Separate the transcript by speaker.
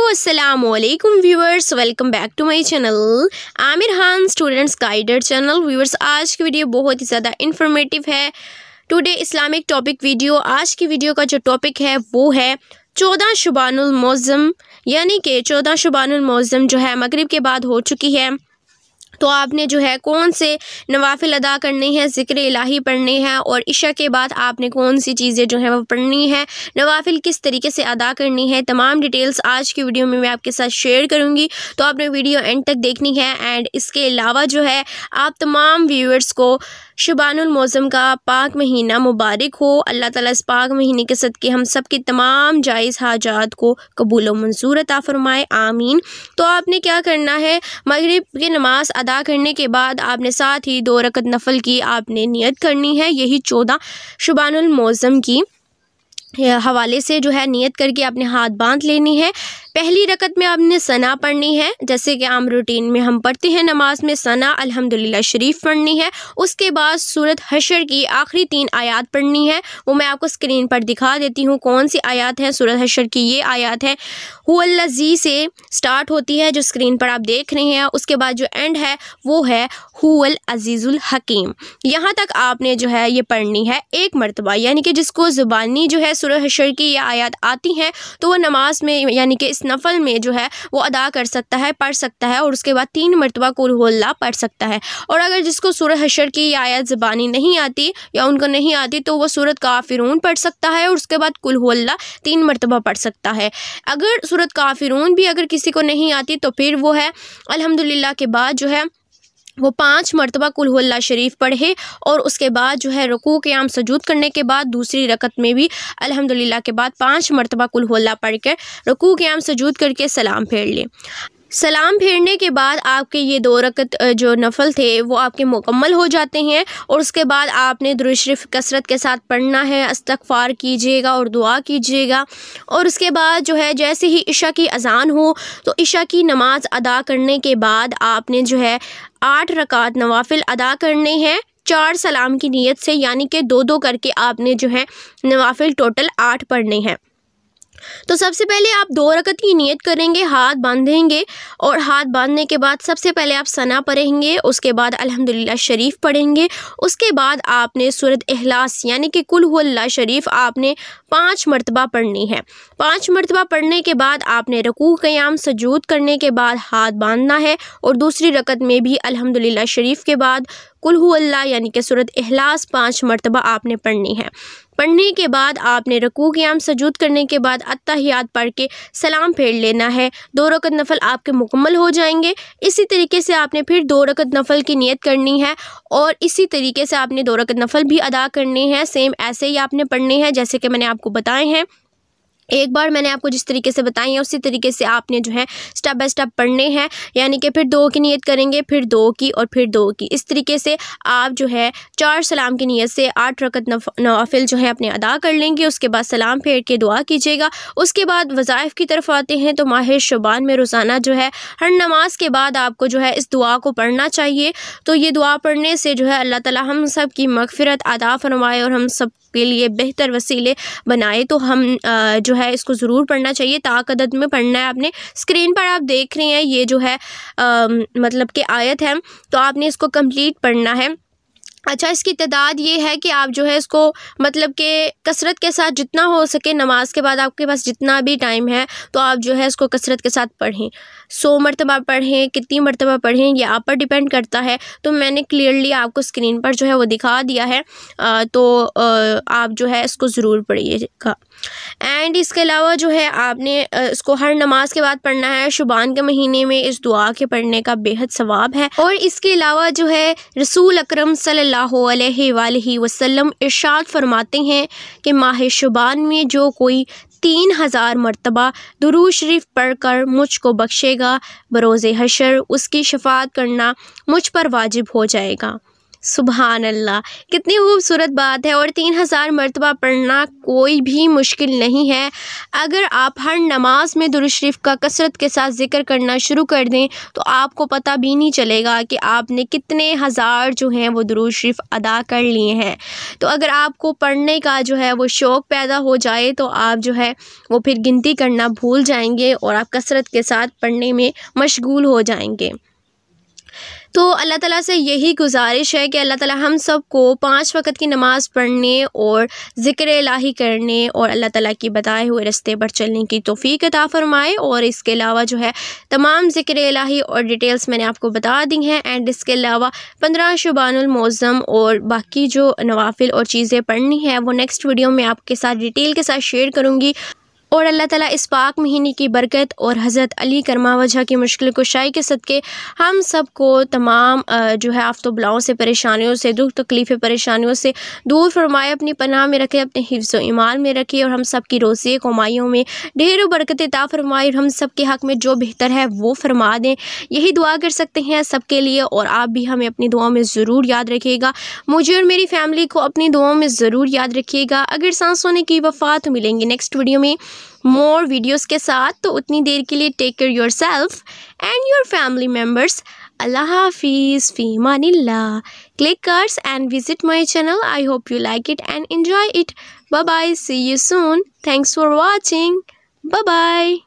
Speaker 1: अस्सलामुअलैकुम viewers, welcome back to my channel Aamir Khan students guided channel. Viewers, आज की video बहुत ही ज़्यादा इंफॉर्मेटिव है। Today Islamic topic video. आज की वीडियो का जो टॉपिक है वो है 14 शुबानुल मौज़म, यानी कि 14 शुबानुल मौज़म जो है मगरिब के बाद हो चुकी है। तो आपने जो है कौन से नवाफिल अदा करने हैं, ज़िक्र इलाही पढ़ने हैं, और इशा के बाद आपने कौन सी चीज़ें जो है वो पढ़नी है, नवाफिल किस तरीके से अदा करनी है, तमाम डिटेल्स आज की वीडियो में मैं आपके साथ शेयर करूंगी। तो आपने वीडियो एंड तक देखनी है। एंड इसके अलावा जो है आप तमाम व्यूअर्स को शुबानुल मौज़म का पाक महीना मुबारक हो। अल्लाह ताला इस पाक महीने के सदक़े हम सब की तमाम जायज़ हाजात को कबूल व मंजूर अता फरमाए, आमीन। तो आपने क्या करना है, मगरिब की नमाज अदा करने के बाद आपने साथ ही 2 रकत नफल की आपने नियत करनी है। यही 14 शुबानुल मौज़म की हवाले से जो है नियत करके आपने हाथ बांध लेनी है। पहली रकत में आपने सना पढ़नी है, जैसे कि आम रूटीन में हम पढ़ते हैं नमाज में सना अल्हम्दुलिल्लाह शरीफ पढ़नी है। उसके बाद सूरत हशर की आखिरी 3 आयात पढ़नी है। वो मैं आपको स्क्रीन पर दिखा देती हूँ कौन सी आयात है। सूरत हशर की ये आयात है, हुवल्लज़ी से स्टार्ट होती है, जो स्क्रीन पर आप देख रहे हैं। उसके बाद जो एंड है वो है हुवल अज़ीज़ुल हकीम। यहाँ तक आपने जो है ये पढ़नी है एक मरतबा, यानी कि जिसको ज़ुबानी जो है सूरत हशर की ये आयात आती हैं तो वह नमाज में यानी कि इस नफल में जो है वो अदा कर सकता है, पढ़ सकता है, और उसके बाद 3 मरतबा कुल हुवल्लाह पढ़ सकता है। और अगर जिसको सूरत हशर की ये आयत ज़बानी नहीं आती या उनको नहीं आती तो वह सूरत काफिरून पढ़ सकता है और उसके बाद कुल हुवल्लाह 3 मरतबा पढ़ सकता है। अगर सूरत काफिरून भी अगर किसी को नहीं आती तो फिर वो है अल्हम्दुलिल्लाह के बाद जो है वो 5 मरतबा कुल हुवल्लाह शरीफ पढ़े, और उसके बाद जो है रुकू क़ियाम सजूद करने के बाद दूसरी रकत में भी अल्हम्दुलिल्लाह के बाद 5 मरतबा कुल हुवल्लाह पढ़ कर रुकू क़ियाम सजूद करके सलाम फेर ले। सलाम फेरने के बाद आपके ये 2 रकत जो नफल थे वो आपके मुकम्मल हो जाते हैं। और उसके बाद आपने दुरूद शरीफ कसरत के साथ पढ़ना है, इस्तग़फ़ार कीजिएगा और दुआ कीजिएगा। और उसके बाद जो है जैसे ही इशा की अज़ान हो तो इशा की नमाज अदा करने के बाद आपने जो है 8 रकात नवाफिल अदा करने हैं 4 सलाम की नीयत से, यानी कि 2-2 करके आपने जो है नवाफिल टोटल 8 पढ़ने हैं। तो सबसे पहले आप 2 रकत की नियत करेंगे, हाथ बांधेंगे, और हाथ बांधने के बाद सबसे पहले आप सना पढ़ेंगे, उसके बाद अल्हम्दुलिल्लाह शरीफ पढ़ेंगे। उसके बाद आपने सूरत इखलास यानी कि कुल हुवल्लाह शरीफ आपने 5 मरतबा पढ़नी है। 5 मरतबा पढ़ने के बाद आपने रुकू क़ियाम सजूद करने के बाद हाथ बांधना है, और दूसरी रकत में भी अल्हम्दुलिल्लाह शरीफ के बाद कुल हुवल्लाह यानी कि सूरत इखलास 5 मरतबा आपने पढ़नी है। पढ़ने के बाद आपने रुकू क़ियाम सजूद करने के बाद अत्तहियात पढ़ के सलाम फेर लेना है। 2 रकत नफल आपके मुकम्मल हो जाएंगे। इसी तरीके से आपने फिर 2 रकत नफल की नियत करनी है, और इसी तरीके से आपने 2 रकत नफल भी अदा करने हैं। सेम ऐसे ही आपने पढ़ने हैं जैसे कि मैंने आपको बताए हैं। एक बार मैंने आपको जिस तरीके से बताई है उसी तरीके से आपने जो है स्टेप बाय स्टेप पढ़ने हैं, यानी कि फिर 2 की नियत करेंगे, फिर 2 की, और फिर 2 की। इस तरीके से आप जो है 4 सलाम की नियत से 8 रकत नवाफिल जो है अपने अदा कर लेंगे। उसके बाद सलाम फेर के दुआ कीजिएगा। उसके बाद वज़ाइफ की तरफ आते हैं। तो माह शुबान में रोज़ाना जो है हर नमाज के बाद आपको जो है इस दुआ को पढ़ना चाहिए। तो ये दुआ पढ़ने से जो है अल्लाह ताला हम सब की मग़फ़िरत अता फरमाए और हम सब के लिए बेहतर वसीले बनाए। तो हम जो है इसको ज़रूर पढ़ना चाहिए। ताक़दत में पढ़ना है आपने। स्क्रीन पर आप देख रहे हैं ये जो है मतलब कि आयत है, तो आपने इसको कंप्लीट पढ़ना है। अच्छा, इसकी तादाद ये है कि आप जो है इसको मतलब कि कसरत के साथ जितना हो सके नमाज के बाद आपके पास जितना भी टाइम है तो आप जो है इसको कसरत के साथ पढ़ें। 100 मरतबा पढ़ें, कितनी मरतबा पढ़ें ये आप पर डिपेंड करता है। तो मैंने क्लियरली आपको स्क्रीन पर जो है वो दिखा दिया है। तो आप जो है इसको ज़रूर पढ़िएगा। एंड इसके अलावा जो है आपने इसको हर नमाज के बाद पढ़ना है। शुबान के महीने में इस दुआ के पढ़ने का बेहद सवाब है। और इसके अलावा जो है रसूल अकरम सल्लल्लाहु अलैहि वसल्लम इरशाद फरमाते हैं कि माह शुबान में जो कोई 3000 मरतबा दुरूद शरीफ पढ़कर मुझको बख्शेगा, बरोज़े हशर उसकी शफाअत करना मुझ पर वाजिब हो जाएगा। सुभान अल्लाह, कितनी खूबसूरत बात है। और 3000 मरतबा पढ़ना कोई भी मुश्किल नहीं है। अगर आप हर नमाज में दुरूद शरीफ का कसरत के साथ ज़िक्र करना शुरू कर दें तो आपको पता भी नहीं चलेगा कि आपने कितने हज़ार जो हैं वो दुरूद शरीफ अदा कर लिए हैं। तो अगर आपको पढ़ने का जो है वो शौक़ पैदा हो जाए तो आप जो है वो फिर गिनती करना भूल जाएंगे और आप कसरत के साथ पढ़ने में मशगूल हो जाएंगे। तो अल्लाह ताला से यही गुजारिश है कि अल्लाह ताला हम सब को 5 वक़्त की नमाज़ पढ़ने और ज़िक्र इलाही करने और अल्लाह ताला की बताए हुए रास्ते पर चलने की तौफ़ीक अता फ़रमाए। और इसके अलावा जो है तमाम ज़िक्र इलाही और डिटेल्स मैंने आपको बता दी हैं। एंड इसके अलावा 15 शुबानुल मौज़म और बाकी जो नवाफिल और चीज़ें पढ़नी है वो नेक्स्ट वीडियो में आपके साथ डिटेल के साथ शेयर करूँगी। और अल्लाह ताला इस पाक महीने की बरकत और हज़रत अली करमा वजह की मुश्किल कुशाई के सदक़े हम सब को तमाम जो है आफ़तो बलाओं से, परेशानियों से, दुख तकलीफ़ परेशानियों से दूर फरमाए, अपनी पनाह में रखे, अपने हिफ्ज़ व ईमान में रखे और हम सब की रोज़ी कमाइयों में ढेर बरकत अता फरमाए और हम सब के हक़ में जो बेहतर है वो फरमा दें। यही दुआ कर सकते हैं सब के लिए। और आप भी हमें अपनी दुआओं में ज़रूर याद रखिएगा, मुझे और मेरी फ़ैमिली को अपनी दुआओं में ज़रूर याद रखिएगा। अगर सांस होने की वफ़ा तो मिलेंगे नेक्स्ट वीडियो में मोर वीडियोस के साथ। तो उतनी देर के लिए take care yourself and your family members. अल्लाह हाफिज़, फ़ी अमानिल्लाह। Click cards and visit my channel. I hope you like it and enjoy it. Bye bye. See you soon. Thanks for watching. Bye bye.